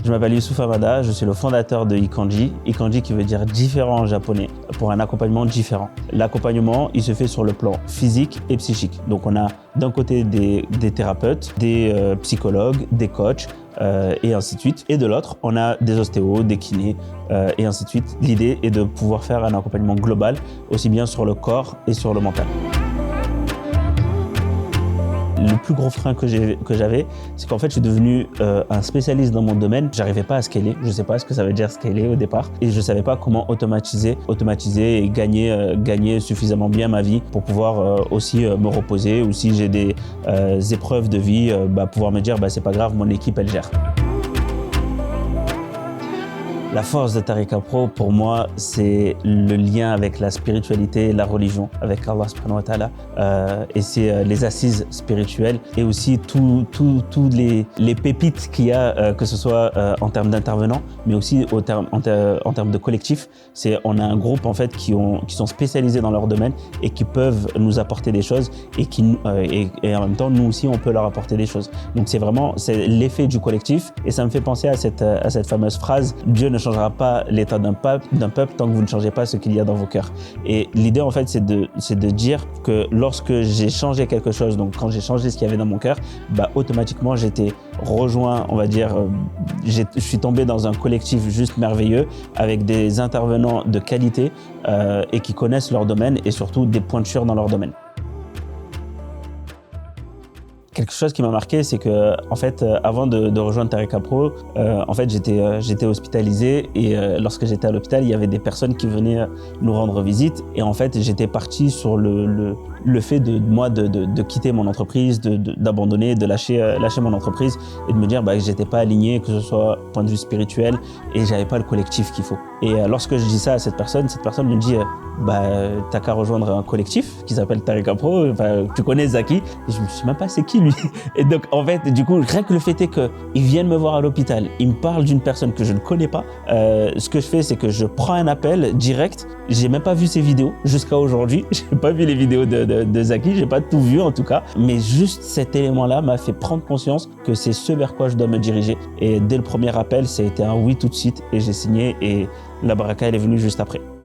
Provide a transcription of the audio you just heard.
Je m'appelle Youssouf Hamada, je suis le fondateur de Ikanji. Ikanji qui veut dire différent en japonais, pour un accompagnement différent. L'accompagnement, il se fait sur le plan physique et psychique. Donc on a d'un côté des thérapeutes, des psychologues, des coachs, et ainsi de suite. Et de l'autre, on a des ostéos, des kinés, et ainsi de suite. L'idée est de pouvoir faire un accompagnement global, aussi bien sur le corps et sur le mental. Le plus gros frein que j'avais, c'est qu'en fait, je suis devenu un spécialiste dans mon domaine. J'arrivais pas à scaler. Je sais pas ce que ça veut dire scaler au départ. Et je savais pas comment automatiser et gagner suffisamment bien ma vie pour pouvoir aussi me reposer. Ou si j'ai des épreuves de vie, pouvoir me dire, c'est pas grave, mon équipe, elle gère. La force de Tariqa Pro, pour moi, c'est le lien avec la spiritualité et la religion, avec Allah subhanahu wa ta'ala. Et c'est les assises spirituelles et aussi tous les pépites qu'il y a, que ce soit en termes d'intervenants, mais aussi en termes de collectif. On a un groupe en fait qui sont spécialisés dans leur domaine et qui peuvent nous apporter des choses et en même temps, nous aussi, on peut leur apporter des choses. Donc c'est l'effet du collectif et ça me fait penser à cette fameuse phrase « Dieu ne changera pas l'état d'un peuple tant que vous ne changez pas ce qu'il y a dans vos cœurs. » Et l'idée, en fait, c'est de dire que lorsque j'ai changé quelque chose, donc quand j'ai changé ce qu'il y avait dans mon cœur, automatiquement, j'étais rejoint, on va dire, je suis tombé dans un collectif juste merveilleux avec des intervenants de qualité et qui connaissent leur domaine et surtout des pointures dans leur domaine. Quelque chose qui m'a marqué, c'est que, en fait, avant de rejoindre Tariqa Pro, en fait, j'étais hospitalisé et lorsque j'étais à l'hôpital, il y avait des personnes qui venaient nous rendre visite et en fait, j'étais parti sur le fait de quitter mon entreprise, d'abandonner, de lâcher mon entreprise et de me dire que j'étais pas aligné, que ce soit point de vue spirituel et j'avais pas le collectif qu'il faut. Et lorsque je dis ça à cette personne me dit t'as qu'à rejoindre un collectif qui s'appelle Tariqa Pro, tu connais Zaki? Et je me suis même pas c'est qui lui? Et donc en fait du coup rien que le fait est qu'il vienne me voir à l'hôpital, il me parle d'une personne que je ne connais pas, ce que je fais c'est que je prends un appel direct, j'ai même pas vu ses vidéos jusqu'à aujourd'hui, j'ai pas vu les vidéos de Zaki, j'ai pas tout vu en tout cas, mais juste cet élément là m'a fait prendre conscience que c'est ce vers quoi je dois me diriger et dès le premier appel ça a été un oui tout de suite et j'ai signé et la baraka elle est venue juste après.